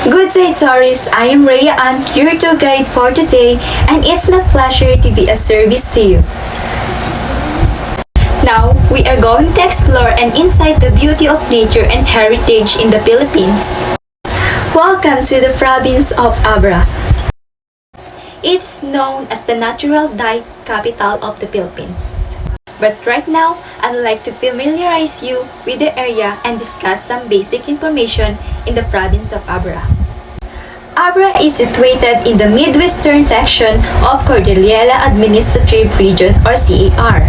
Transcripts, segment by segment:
Good day, tourists. I am Rhea Ann, your tour guide for today, and it's my pleasure to be a service to you. Now, we are going to explore and insight the beauty of nature and heritage in the Philippines. Welcome to the province of Abra. It is known as the natural dye capital of the Philippines. But right now, I'd like to familiarize you with the area and discuss some basic information in the province of Abra. Abra is situated in the midwestern section of Cordillera Administrative Region or CAR.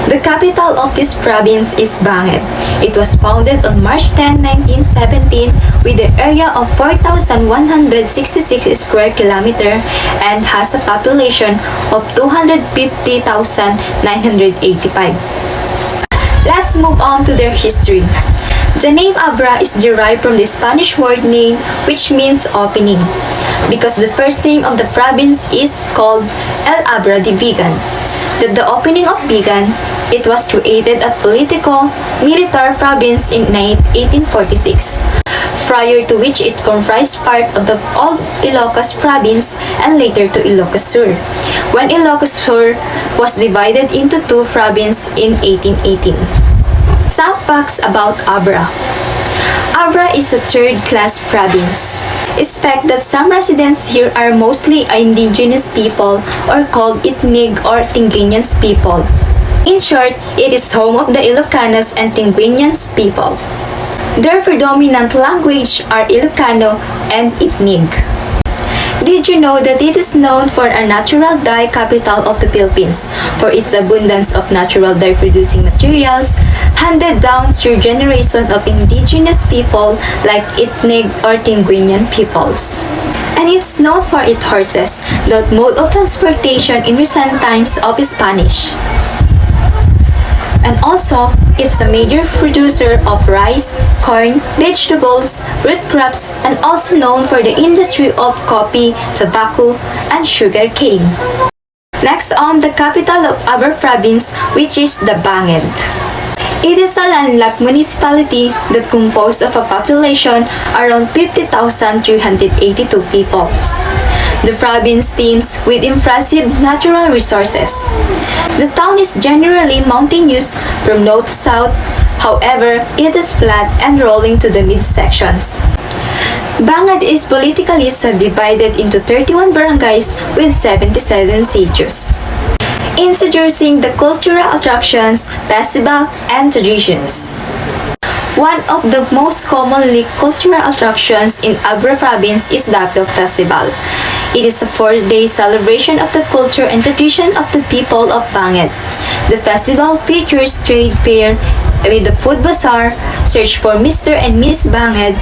The capital of this province is Banget. It was founded on March 10, 1917 with an area of 4,166 square kilometer and has a population of 250,985. Let's move on to their history. The name Abra is derived from the Spanish word name which means opening, because the first name of the province is called El Abra de Vigan. The opening of Vigan, it was created a politico-military province in 1846, prior to which it comprised part of the old Ilocos province and later to Ilocos Sur, when Ilocos Sur was divided into two provinces in 1818. Some facts about Abra. Abra is a third-class province. Expect that some residents here are mostly indigenous people or called Itnig or Tinguiñans people. In short, it is home of the Ilocanos and Tinguiñans people. Their predominant language are Ilocano and Itnig. Did you know that it is known for a natural dye capital of the Philippines for its abundance of natural dye producing materials handed down through generations of indigenous people like Itnig or Tinguiñan peoples? And it's known for its horses, the mode of transportation in recent times of Spanish. And also, it's a major producer of rice, corn, vegetables, root crops, and also known for the industry of coffee, tobacco, and sugar cane. Next on, the capital of Abra province, which is the Banget. It is a landlocked municipality that composed of a population around 50,382 people. The province teems with impressive natural resources. The town is generally mountainous from north to south, however, it is flat and rolling to the midsections. Banget is politically subdivided into 31 barangays with 77 sitios. Introducing the cultural attractions, festival, and traditions. One of the most commonly cultural attractions in Abra province is the Apil Festival. It is a 4-day celebration of the culture and tradition of the people of Banget. The festival features trade fair with the food bazaar, search for Mr. and Miss Banget,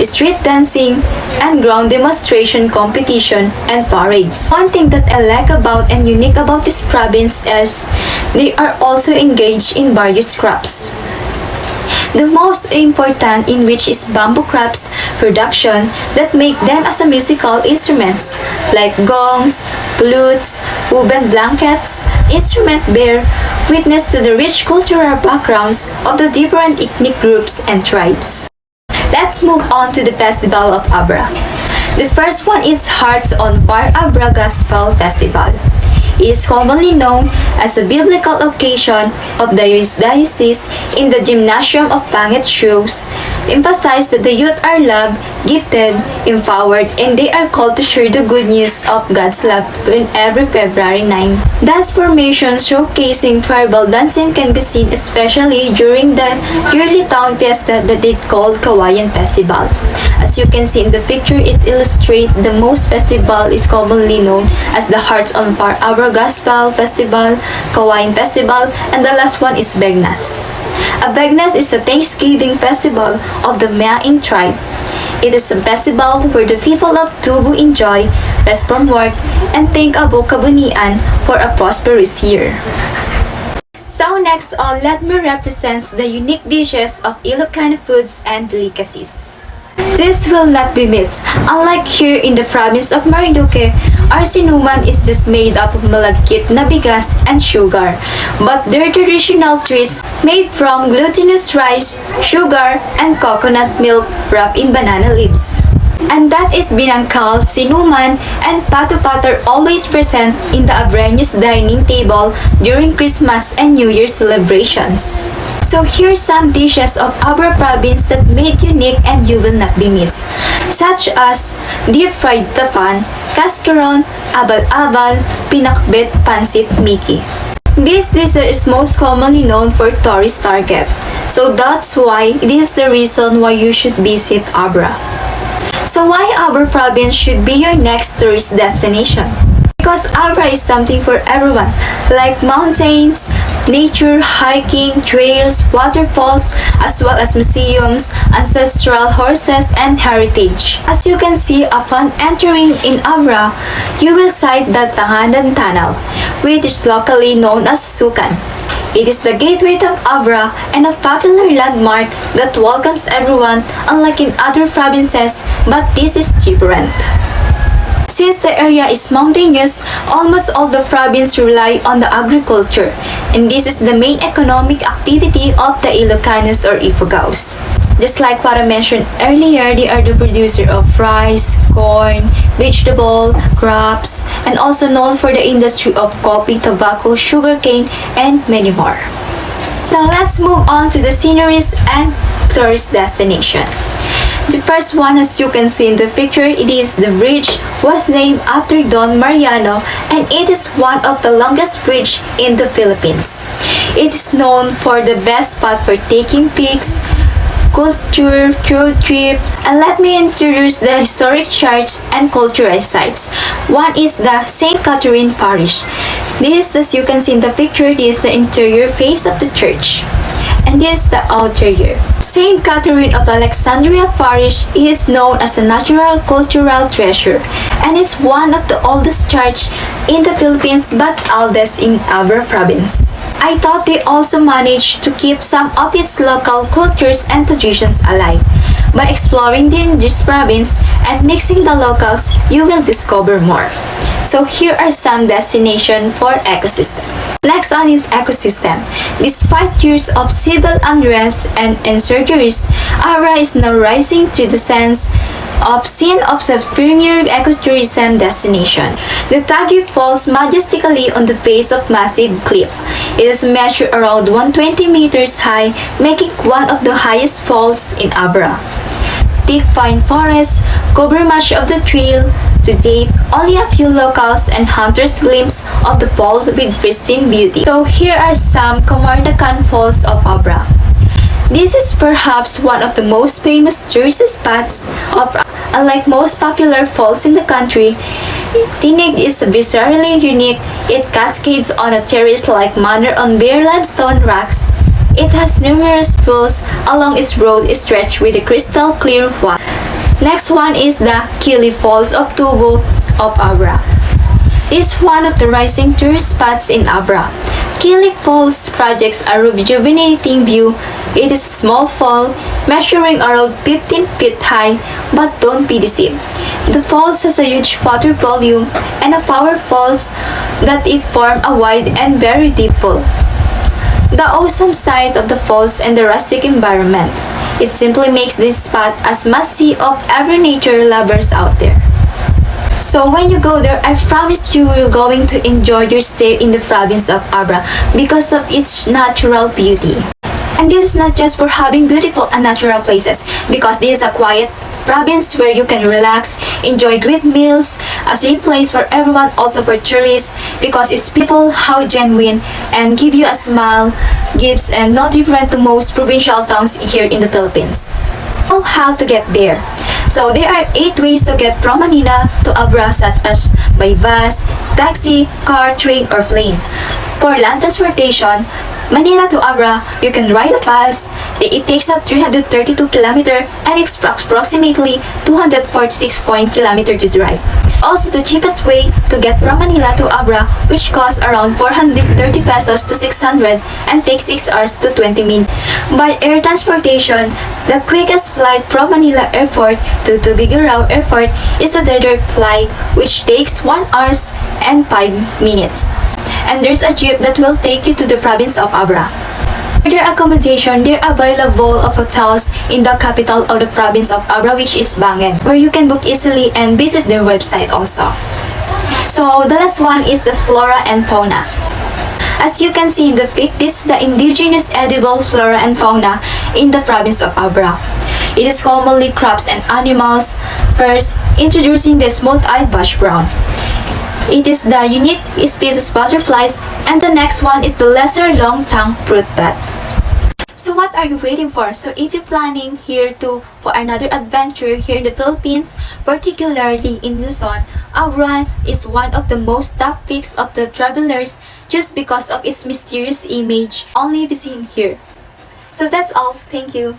street dancing, and ground demonstration competition and parades. One thing that I like about and unique about this province is they are also engaged in various crafts. The most important in which is bamboo crafts production that make them as a musical instruments like gongs, flutes, woven blankets, instrument bear witness to the rich cultural backgrounds of the different ethnic groups and tribes. Let's move on to the Festival of Abra. The first one is Hearts on Fire Abra Gospel Festival. It is commonly known as the biblical occasion of the diocese in the gymnasium of Banget shows, emphasize that the youth are loved, gifted, empowered, and they are called to share the good news of God's love in every February 9. Dance formations showcasing tribal dancing can be seen especially during the yearly town fiesta that they call Kawayan Festival. As you can see in the picture, it illustrates the most festival is commonly known as the Hearts on Fire Abra Gospel Festival, Kawayan Festival, and the last one is Begnas. A Begnas is a Thanksgiving festival of the Maing tribe. It is a festival where the people of Tubu enjoy, rest from work, and thank Abo Kabunian for a prosperous year. So next on, let me represent the unique dishes of Ilocano foods and delicacies. This will not be missed. Unlike here in the province of Marinduque, our sinuman is just made up of malagkit na bigas and sugar, but their traditional treats made from glutinous rice, sugar, and coconut milk wrapped in banana leaves. And that is binangkal, sinuman, and pato-pato are always present in the Abreños dining table during Christmas and New Year celebrations. So here's some dishes of Abra province that made unique and you will not be missed, such as deep fried tapan, cascaron, abal-abal, pinakbet, pansit, miki. This dessert is most commonly known for tourist target, so that's why this is the reason why you should visit Abra. So why Abra province should be your next tourist destination? Because Abra is something for everyone, like mountains, nature, hiking, trails, waterfalls, as well as museums, ancestral horses, and heritage. As you can see, upon entering in Abra, you will sight the Tanganan Tunnel, which is locally known as Sukan. It is the gateway to Abra and a popular landmark that welcomes everyone, unlike in other provinces, but this is different. Since the area is mountainous, almost all the province rely on the agriculture, and this is the main economic activity of the Ilocanos or Ifugaos. Just like what I mentioned earlier, they are the producer of rice, corn, vegetable, crops, and also known for the industry of coffee, tobacco, sugarcane, and many more. Now let's move on to the sceneries and tourist destination. The first one, as you can see in the picture, it is the bridge was named after Don Mariano, and it is one of the longest bridge in the Philippines. It is known for the best spot for taking pics, culture, road trips, and let me introduce the historic church and cultural sites. One is the St. Catherine Parish. This, as you can see in the picture, this is the interior face of the church. And this is the outerior. St. Catherine of Alexandria Parish is known as a natural cultural treasure, and it's one of the oldest church in the Philippines but oldest in Abra province. I thought they also managed to keep some of its local cultures and traditions alive. By exploring this province and mixing the locals, you will discover more. So here are some destinations for ecosystem. Next on is ecosystem. Despite years of civil unrest and insurgencies, Abra is now rising to the sense of scene of the premier ecotourism destination. The Taguig falls majestically on the face of massive cliff. It is measured around 120 meters high, making one of the highest falls in Abra. Thick pine forests cover much of the trail. To date, only a few locals and hunters glimpse of the falls with pristine beauty. So here are some Camardacan Falls of Abra. This is perhaps one of the most famous tourist spots of Abra. Unlike most popular falls in the country, Tinig is bizarrely unique. It cascades on a terrace-like manner on bare limestone rocks. It has numerous pools along its road stretched with a crystal clear water. Next one is the Kili Falls of Tubo of Abra. This is one of the rising tourist spots in Abra. Kili Falls projects a rejuvenating view. It is a small fall, measuring around 15 feet high, but don't be deceived. The falls has a huge water volume and a power falls that it form a wide and very deep fall. The awesome sight of the falls and the rustic environment. It simply makes this spot a must-see of every nature lovers out there. So when you go there, I promise you will going to enjoy your stay in the province of Abra because of its natural beauty. And this is not just for having beautiful and natural places, because this is a quiet province where you can relax, enjoy great meals, a safe place for everyone, also for tourists, because its people how genuine and give you a smile, gives and not different to most provincial towns here in the Philippines. Know how to get there. So there are 8 ways to get from Manila to Abra, such as by bus, taxi, car, train, or plane. For land transportation, Manila to Abra, you can ride a bus. It takes a 332 km and it's approximately 246 km to drive. Also, the cheapest way to get from Manila to Abra, which costs around 430 pesos to 600 and takes 6 hours to 20 minutes. By air transportation, the quickest flight from Manila Airport to Tuguegarao Airport is the direct flight, which takes 1 hour and 5 minutes. And there's a jeep that will take you to the province of Abra. For their accommodation, there are available of hotels in the capital of the province of Abra, which is Bangen, where you can book easily and visit their website also. So the last one is the flora and fauna. As you can see in the pic, this is the indigenous edible flora and fauna in the province of Abra. It is commonly crops and animals. First, introducing the smooth-eyed bush brown. It is the unique species butterflies, and the next one is the lesser long-tongued fruit bat. So what are you waiting for? So if you're planning for another adventure here in the Philippines, particularly in Luzon, Abra is one of the most top picks of the travelers just because of its mysterious image only be seen here. So that's all. Thank you.